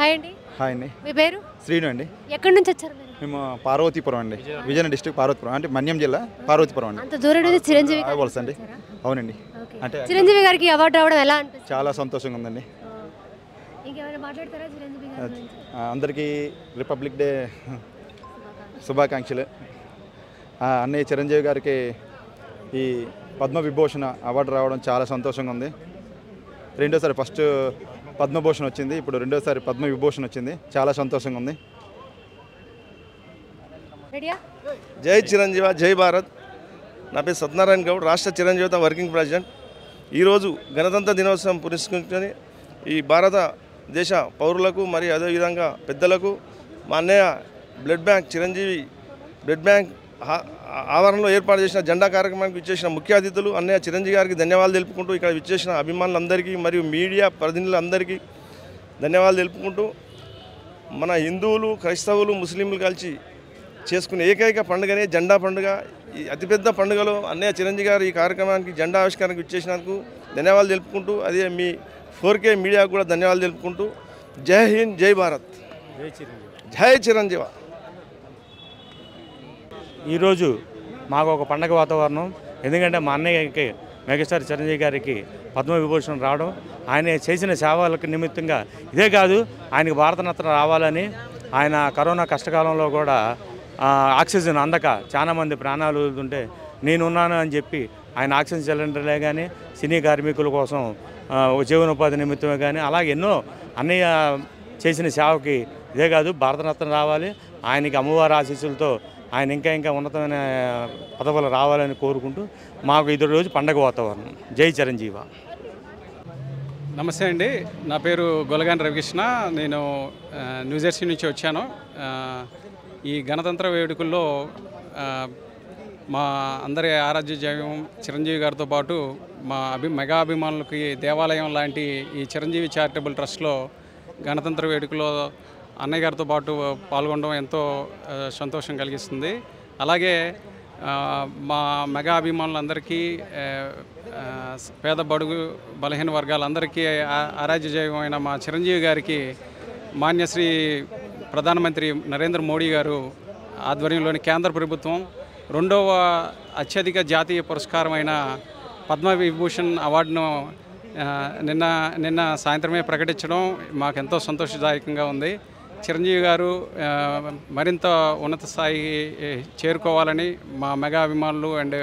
Hi అండి. Hi అండి. మీ పేరు? శ్రీను అండి. ఎక్కడి నుంచి వచ్చారు మీరు? మేము పార్వతీపురం అండి, విజయనగరం డిస్ట్రిక్ట్ పార్వతీపురం అంటే మన్యం జిల్లా పార్వతీపురం అండి. అంత దూరం నుంచి చిరంజీవి గారు వలస అండి. అవునండి. అంటే చిరంజీవి గారికి అవార్డు రావడం ఎలా అనిపిస్తుంది? చాలా సంతోషంగా ఉందండి. ఇంకేమైనా మాట్లాడతారా చిరంజీవి గారి గురించి? అందరికీ రిపబ్లిక్ డే శుభాకాంక్షలు. అన్నయ్య చిరంజీవి గారికి ఈ పద్మవిభూషణ అవార్డు రావడం చాలా సంతోషంగా ఉంది. రెండోసారి ఫస్ట్ పద్మభూషణ్ వచ్చింది, ఇప్పుడు రెండోసారి పద్మవిభూషణ్ వచ్చింది. చాలా సంతోషంగా ఉంది. జై చిరంజీవ, జై భారత్. నా పేరు సత్యనారాయణ గౌడ్, రాష్ట్ర చిరంజీవిత వర్కింగ్ ప్రెసిడెంట్. ఈరోజు గణతంత్ర దినోత్సవం పురస్కరించుకొని ఈ భారతదేశ పౌరులకు మరియు అదేవిధంగా పెద్దలకు మా అన్నయ్య blood bank Chiranjeevi blood bank ఆవరణలో ఏర్పాటు చేసిన జెండా కార్యక్రమానికి విచ్చేసిన ముఖ్య అతిథులు అన్నయ్య చిరంజీవి గారికి ధన్యవాదాలు తెలుపుకుంటూ, ఇక్కడ విచ్చేసిన అభిమానులందరికీ మరియు మీడియా ప్రతినిధులందరికీ ధన్యవాదాలు తెలుపుకుంటూ, మన హిందువులు, క్రైస్తవులు, ముస్లింలు కలిసి చేసుకునే ఏకైక పండుగనే జెండా పండుగ. ఈ అతిపెద్ద పండుగలో అన్నయ్య చిరంజీవి గారు ఈ కార్యక్రమానికి జెండా ఆవిష్కరణకు ఇచ్చేసినందుకు ధన్యవాదాలు తెలుపుకుంటూ, అదే మీ 4K మీడియాకు కూడా ధన్యవాదాలు తెలుపుకుంటూ, జై హింద్, జై భారత్, జై చిరంజీవ. ఈరోజు మాకు ఒక పండగ వాతావరణం. ఎందుకంటే మా అన్నయ్యకి మెగాస్టార్ చిరంజీవి గారికి పద్మవిభూషణ్ రావడం, ఆయన చేసిన సేవలకు నిమిత్తంగా ఇదే కాదు, ఆయనకి భారతరత్న రావాలని, ఆయన కరోనా కష్టకాలంలో కూడా ఆక్సిజన్ అందక చాలామంది ప్రాణాలు వదులుతుంటే నేనున్నాను అని చెప్పి ఆయన ఆక్సిజన్ సిలిండర్లే కానీ, సినీ కార్మికుల కోసం జీవనోపాధి నిమిత్తమే కానీ, అలాగే ఎన్నో అన్నయ్య చేసిన సేవకి ఇదే కాదు భారతరత్న రావాలి. ఆయనకి అమ్మవారి ఆశీస్సులతో ఆయన ఇంకా ఉన్నతమైన పదవులు రావాలని కోరుకుంటూ మాకు ఇది రోజు పండగ వాతావరణం. జై చిరంజీవ. నమస్తే అండి, నా పేరు గొలగాని రవికృష్ణ. నేను న్యూజెర్సీ నుంచి వచ్చాను. ఈ గణతంత్ర వేడుకల్లో మా అందరి ఆరాధ్య దైవం చిరంజీవి గారితో పాటు మా మెగా అభిమానులకి దేవాలయం లాంటి ఈ చిరంజీవి చారిటబుల్ ట్రస్ట్లో గణతంత్ర వేడుకలో అన్నయ్య గారితో పాటు పాల్గొనడం ఎంతో సంతోషం కలిగిస్తుంది. అలాగే మా మెగా అభిమానులందరికీ, పేద బడుగు బలహీన వర్గాలందరికీ ఆరాధ్య దైవమైన మా చిరంజీవి గారికి మాన్యశ్రీ ప్రధానమంత్రి నరేంద్ర మోడీ గారు ఆధ్వర్యంలోని కేంద్ర ప్రభుత్వం 2వ అత్యధిక జాతీయ పురస్కారమైన పద్మవిభూషణ్ అవార్డును నిన్న సాయంత్రమే ప్రకటించడం మాకెంతో సంతోషదాయకంగా ఉంది. చిరంజీవి గారు మరింత ఉన్నత స్థాయికి చేరుకోవాలని మా మెగా అభిమానులు అండ్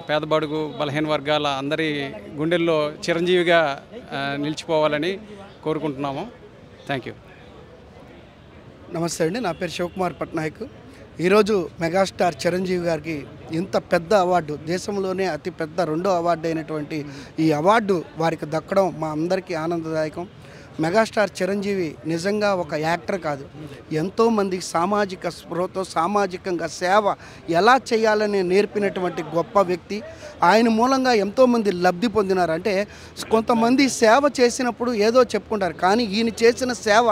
పేద బడుగు బలహీన వర్గాల అందరి గుండెల్లో చిరంజీవిగా నిలిచిపోవాలని కోరుకుంటున్నాము. Thank you. నమస్తే అండి, నా పేరు శివకుమార్ పట్నాయక్. ఈరోజు మెగాస్టార్ చిరంజీవి గారికి ఇంత పెద్ద అవార్డు, దేశంలోనే అతి పెద్ద 2వ అవార్డు అయినటువంటి ఈ అవార్డు వారికి దక్కడం మా అందరికీ ఆనందదాయకం. మెగాస్టార్ చిరంజీవి నిజంగా ఒక యాక్టర్ కాదు, ఎంతోమంది సామాజిక స్పృహతో సామాజికంగా సేవ ఎలా చేయాలని నేర్పినటువంటి గొప్ప వ్యక్తి. ఆయన మూలంగా ఎంతోమంది లబ్ధి పొందినారు. అంటే కొంతమంది సేవ చేసినప్పుడు ఏదో చెప్పుకుంటారు, కానీ ఈయన చేసిన సేవ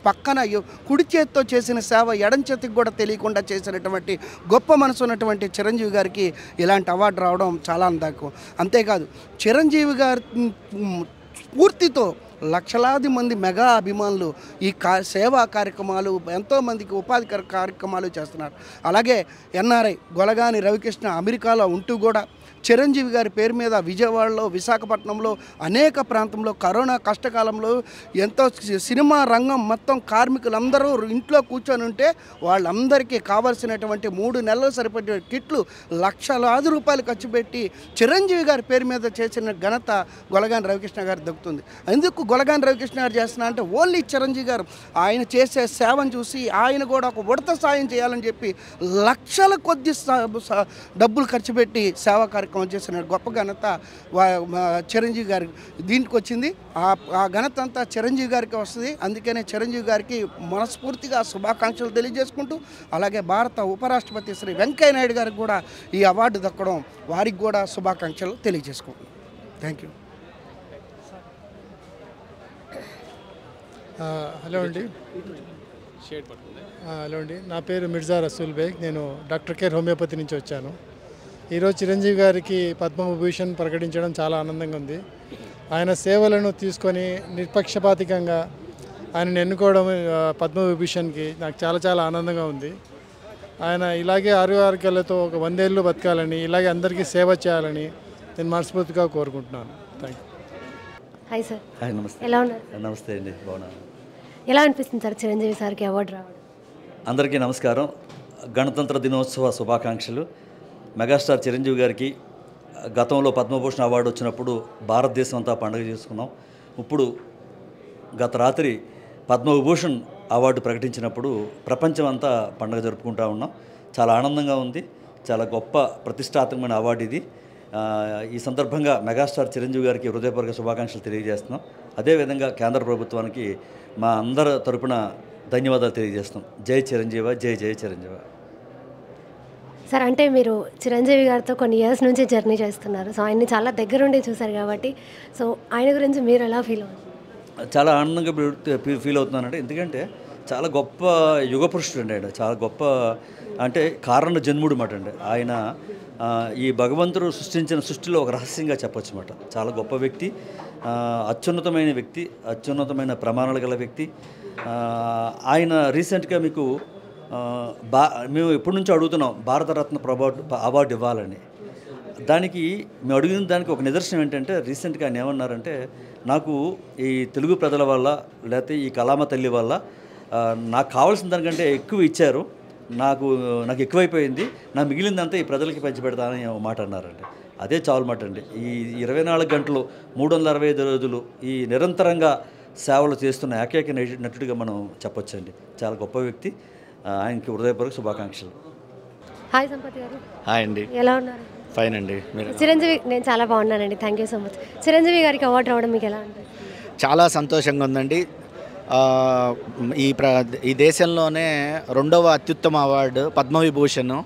పక్కన కుడి చేతితో చేసిన సేవ ఎడం చేతికి కూడా తెలియకుండా చేసినటువంటి గొప్ప మనసు ఉన్నటువంటి చిరంజీవి గారికి ఇలాంటి అవార్డు రావడం చాలా అందకం. అంతేకాదు చిరంజీవి గారి స్ఫూర్తితో లక్షలాది మంది మెగా అభిమానులు ఈ సేవా కార్యక్రమాలు, ఎంతోమందికి ఉపాధి కార్యక్రమాలు చేస్తున్నారు. అలాగే ఎన్ఆర్ఐ గొలగాని రవికృష్ణ అమెరికాలో ఉంటూ కూడా చిరంజీవి గారి పేరు మీద విజయవాడలో, విశాఖపట్నంలో అనేక ప్రాంతంలో కరోనా కష్టకాలంలో ఎంతో సినిమా రంగం మొత్తం కార్మికులందరూ ఇంట్లో కూర్చొని ఉంటే వాళ్ళందరికీ కావాల్సినటువంటి 3 నెలలు సరిపడే కిట్లు లక్షలాది రూపాయలు ఖర్చు పెట్టి చిరంజీవి గారి పేరు మీద చేసిన ఘనత గొలగాని రవికృష్ణ గారు దక్కుతుంది. ఎందుకు గొలగాని రవికృష్ణ గారు చేస్తున్నా అంటే ఓన్లీ చిరంజీవి గారు ఆయన చేసే సేవను చూసి ఆయన కూడా ఒక ఉడత సాయం చేయాలని చెప్పి లక్షల కొద్ది డబ్బులు ఖర్చు పెట్టి సేవా కార్యక్రమం చేసిన గొప్ప ఘనత చిరంజీవి గారికి దీనికి వచ్చింది. ఆ ఘనత అంతా చిరంజీవి గారికి వస్తుంది. అందుకనే చిరంజీవి గారికి మనస్ఫూర్తిగా శుభాకాంక్షలు తెలియజేసుకుంటూ, అలాగే భారత ఉపరాష్ట్రపతి శ్రీ వెంకయ్య నాయుడు గారికి కూడా ఈ అవార్డు దక్కడం వారికి కూడా శుభాకాంక్షలు తెలియజేసుకుంటున్నాం. Thank you. హలో అండి. హలో అండి, నా పేరు మిర్జా రసూల్ బేగ్. నేను డాక్టర్ కేర్ హోమియోపతి నుంచి వచ్చాను. ఈరోజు చిరంజీవి గారికి పద్మవిభూషణ్ ప్రకటించడం చాలా ఆనందంగా ఉంది. ఆయన సేవలను తీసుకొని నిష్పక్షపాతికంగా ఆయనను ఎన్నుకోవడం పద్మవిభూషణ్కి నాకు చాలా చాలా ఆనందంగా ఉంది. ఆయన ఇలాగే ఆరోగ్యాలతో ఒక 100 ఏళ్ళు బతకాలని, ఇలాగే అందరికీ సేవ చేయాలని నేను మనస్ఫూర్తిగా కోరుకుంటున్నాను. Thank you. Hi sir. Hi, నమస్తే. ఎలా ఉన్నారు? నమస్తే అండి, బాగున్నాను. ఎలా అనిపిస్తుంది సార్ చిరంజీవి సార్కి అవార్డు రావడం? అందరికీ నమస్కారం. గణతంత్ర దినోత్సవ శుభాకాంక్షలు. మెగాస్టార్ చిరంజీవి గారికి గతంలో పద్మభూషణ్ అవార్డు వచ్చినప్పుడు భారతదేశం అంతా పండుగ చేసుకున్నాం. ఇప్పుడు గత రాత్రి పద్మవిభూషణ్ అవార్డు ప్రకటించినప్పుడు ప్రపంచం అంతా పండుగ జరుపుకుంటూ ఉన్నాం. చాలా ఆనందంగా ఉంది. చాలా గొప్ప ప్రతిష్టాత్మకమైన అవార్డు ఇది. ఈ సందర్భంగా మెగాస్టార్ చిరంజీవి గారికి హృదయపూర్వక శుభాకాంక్షలు తెలియజేస్తున్నాం. అదేవిధంగా కేంద్ర ప్రభుత్వానికి మా అందరి తరపున ధన్యవాదాలు తెలియజేస్తున్నాం. జై చిరంజీవ, జై జై చిరంజీవ. సార్, అంటే మీరు చిరంజీవి గారితో కొన్ని ఇయర్స్ నుంచి జర్నీ చేస్తున్నారు. సో ఆయన్ని చాలా దగ్గరుండి చూశారు కాబట్టి, సో ఆయన గురించి మీరు ఎలా ఫీల్ అవుతుంది? చాలా ఆనందంగా ఫీల్ అవుతున్నానంటే, ఎందుకంటే చాలా గొప్ప యుగ పురుషుడు అండి. ఆయన చాలా గొప్ప, అంటే కారణ జన్ముడు మాట అండి. ఆయన ఈ భగవంతుడు సృష్టించిన సృష్టిలో ఒక రహస్యంగా చెప్పొచ్చు అన్నమాట. చాలా గొప్ప వ్యక్తి, అత్యున్నతమైన వ్యక్తి, అత్యున్నతమైన ప్రమాణాలు గల వ్యక్తి. ఆయన రీసెంట్గా మీకు మేము ఎప్పటి నుంచో అడుగుతున్నాం భారతరత్న అవార్డు ఇవ్వాలని. దానికి మేము అడిగిన దానికి ఒక నిదర్శనం ఏంటంటే, రీసెంట్గా ఆయన ఏమన్నారంటే, నాకు ఈ తెలుగు ప్రజల వల్ల లేకపోతే ఈ కళామ తల్లి వల్ల నాకు కావాల్సిన దానికంటే ఎక్కువ ఇచ్చారు, నాకు ఎక్కువైపోయింది, నా మిగిలిందంతా ఈ ప్రజలకి పంచిపెడతానని ఒక మాట అన్నారండి. అదే చాలు మాట అండి. ఈ 24 గంటలు 365 రోజులు ఈ నిరంతరంగా సేవలు చేస్తున్న ఏకైక నటుడిగా మనం చెప్పొచ్చండి. చాలా గొప్ప వ్యక్తి. ఆయనకి హృదయపూర్వక శుభాకాంక్షలు. హాయ్ సంపత్ గారు. హాయ్ అండి. ఎలా ఉన్నారు? ఫైన్ అండి. మీరు? చిరంజీవి, నేను చాలా బాగున్నానండి. Thank you so much. Chiranjeevi గారికి అవార్డు రావడం మీకు ఎలా ఉంటుంది? చాలా సంతోషంగా ఉందండి. ఈ దేశంలోనే 2వ అత్యుత్తమ అవార్డు పద్మవిభూషణ్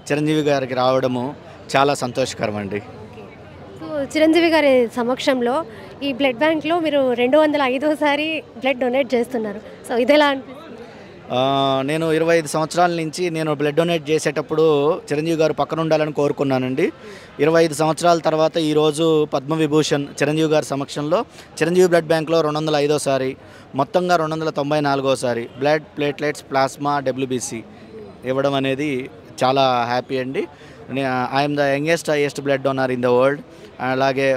చిరంజీవి గారికి రావడము చాలా సంతోషకరం అండి. సో చిరంజీవి గారి సమక్షంలో ఈ బ్లడ్ బ్యాంక్లో మీరు 205వ బ్లడ్ డొనేట్ చేస్తున్నారు. సో ఇదెలా అనిపిస్తుంది? నేను 25 సంవత్సరాల నుంచి నేను బ్లడ్ డొనేట్ చేసేటప్పుడు చిరంజీవి గారు పక్కన ఉండాలని కోరుకున్నానండి. 25 సంవత్సరాల తర్వాత ఈరోజు పద్మవిభూషణ్ చిరంజీవి గారి సమక్షంలో చిరంజీవి బ్లడ్ బ్యాంక్లో 205వ మొత్తంగా 294వ బ్లడ్, ప్లేట్లెట్స్, ప్లాస్మా, WBC ఇవ్వడం అనేది చాలా హ్యాపీ అండి. I'm the highest blood donor in the world. అలాగే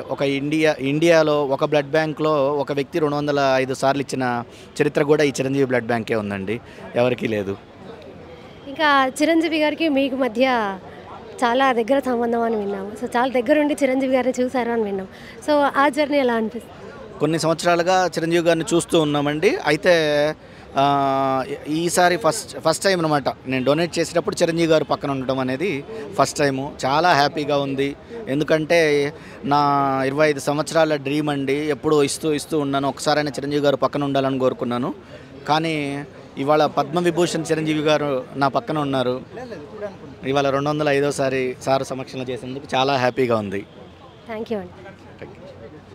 ఇండియాలో ఒక బ్లడ్ బ్యాంక్లో ఒక వ్యక్తి 205 సార్లు ఇచ్చిన చరిత్ర కూడా ఈ చిరంజీవి బ్లడ్ బ్యాంకే ఉందండి, ఎవరికీ లేదు. ఇంకా చిరంజీవి గారికి మీకు మధ్య చాలా దగ్గర సంబంధం అని విన్నాము. సో చాలా దగ్గరుండి చిరంజీవి గారిని చూశారు అని విన్నాం. సో ఆ జర్నీ ఎలా అనిపిస్తుంది? కొన్ని సంవత్సరాలుగా చిరంజీవి గారిని చూస్తూ ఉన్నామండి. అయితే ఈసారి ఫస్ట్ టైం అనమాట నేను డొనేట్ చేసేటప్పుడు చిరంజీవి గారు పక్కన ఉండడం అనేది ఫస్ట్ టైము. చాలా హ్యాపీగా ఉంది. ఎందుకంటే నా 25 సంవత్సరాల డ్రీమ్ అండి. ఎప్పుడూ ఇస్తూ ఉన్నాను, ఒకసారైనా చిరంజీవి గారు పక్కన ఉండాలని కోరుకున్నాను. కానీ ఇవాళ పద్మవిభూషణ్ చిరంజీవి గారు నా పక్కన ఉన్నారు. ఇవాళ 205వ సార్ సమక్షంలో చేసేందుకు చాలా హ్యాపీగా ఉంది. థ్యాంక్ యూ అండి.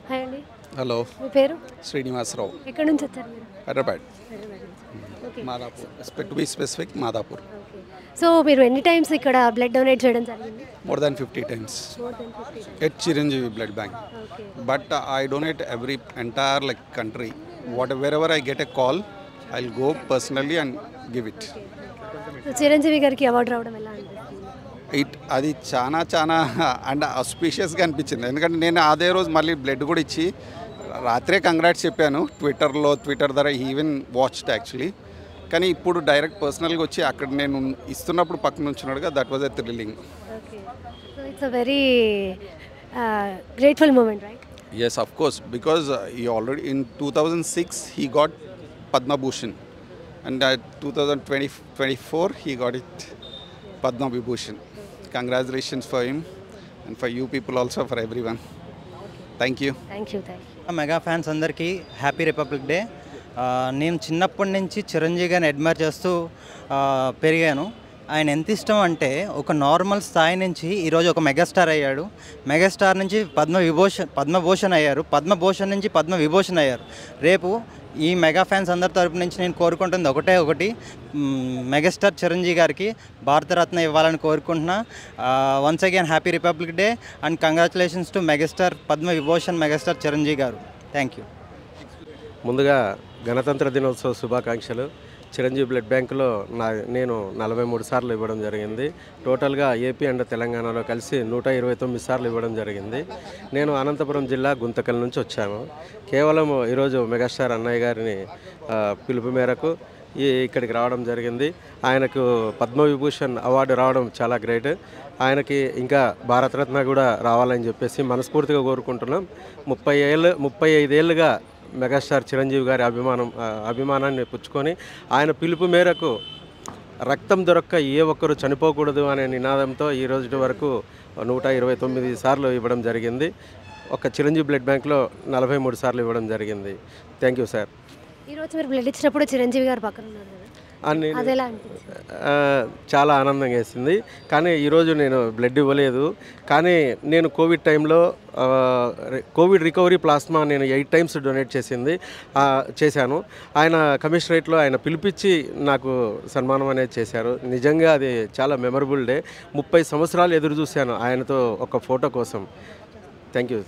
హాయ్ అండి. హలో, మీ పేరు? శ్రీనివాసరావు. ఎక్కడి నుంచి వచ్చారు మీరు? Hyderabad, Madhapur. To be specific, Madhapur. So మీరు ఎన్ని టైమ్స్ ఇక్కడ బ్లడ్ డొనేట్ చేయడం జరిగింది? More than 50 times at Chiranjeevi Blood Bank. But I donate every entire country. Wherever I get a call, I'll go personally and give it. Chiranjeevi గారికి award రావడం ఎలా అనిపిస్తుంది? అది చాలా అండ్ ఆస్పీషియస్గా అనిపించింది. ఎందుకంటే నేను అదే రోజు మళ్ళీ బ్లడ్ కూడా ఇచ్చి రాత్రే కంగ్రాట్స్ చెప్పాను ట్విట్టర్ ద్వారా. Even watched actually. కానీ ఇప్పుడు డైరెక్ట్ పర్సనల్గా వచ్చి అక్కడ నేను ఇస్తున్నప్పుడు పక్కన ఉంచున్నాడుగా, that was a thrilling. It's a very grateful moment, right? Yes, of course, because he already in 2006 he got Padma Bhushan, and 2024 he got it Padma Vibhushan. Congratulations for him and for you people also, for everyone. Thank you. Mega fans అందరికీ happy republic day. నేను చిన్నప్పటి నుంచి చిరంజీవి గారిని admire చేస్తూ పెరిగాను. ఆయన ఎంత ఇష్టం అంటే ఒక నార్మల్ స్థాయి నుంచి ఈరోజు ఒక మెగాస్టార్ అయ్యాడు. మెగాస్టార్ నుంచి పద్మభూషణ్ అయ్యారు. పద్మభూషణ్ నుంచి పద్మవిభూషణ్ అయ్యారు. రేపు ఈ మెగా ఫ్యాన్స్ అందరి తరపు నుంచి నేను కోరుకుంటుంది ఒకటి, మెగాస్టార్ చిరంజీవి గారికి భారతరత్న ఇవ్వాలని కోరుకుంటున్నా. Once again happy republic day and congratulations to megastar Padma Vibhushan megastar Chiranjeevi garu. Thank you. ముందుగా గణతంత్ర దినోత్సవ శుభాకాంక్షలు. చిరంజీవి బ్లడ్ బ్యాంకులో నేను 43 సార్లు ఇవ్వడం జరిగింది. టోటల్గా ఏపీ అండ్ తెలంగాణలో కలిసి 129 సార్లు ఇవ్వడం జరిగింది. నేను అనంతపురం జిల్లా గుంతకల్ నుంచి వచ్చాను. కేవలం ఈరోజు మెగాస్టార్ అన్నయ్య గారిని పిలుపు మేరకు ఇక్కడికి రావడం జరిగింది. ఆయనకు పద్మవిభూషణ్ అవార్డు రావడం చాలా గ్రేట్. ఆయనకి ఇంకా భారతరత్న కూడా రావాలని చెప్పేసి మనస్ఫూర్తిగా కోరుకుంటున్నాం. 35 ఏళ్ళుగా మెగాస్టార్ చిరంజీవి గారి అభిమానాన్ని పుచ్చుకొని ఆయన పిలుపు మేరకు రక్తం దొరక్క ఏ ఒక్కరు చనిపోకూడదు అనే నినాదంతో ఈ రోజు వరకు 129 సార్లు ఇవ్వడం జరిగింది. ఒక చిరంజీవి బ్లడ్ బ్యాంక్లో 43 సార్లు ఇవ్వడం జరిగింది. Thank you sir. ఈరోజు మీరు బ్లడ్ ఇచ్చినప్పుడు చిరంజీవి గారు పక్కన ఉన్నారు కదా, అది ఎలా అనిపించింది? చాలా ఆనందంగా వేసింది. కానీ ఈరోజు నేను బ్లడ్ ఇవ్వలేదు. కానీ నేను కోవిడ్ టైంలో కోవిడ్ రికవరీ ప్లాస్మా నేను 8 టైమ్స్ డొనేట్ చేశాను. ఆయన కమిషనరేట్లో ఆయన పిలిపించి నాకు సన్మానం అనేది చేశారు. నిజంగా అది చాలా మెమరబుల్ డే. 30 సంవత్సరాలు ఎదురు చూశాను ఆయనతో ఒక ఫోటో కోసం. Thank you.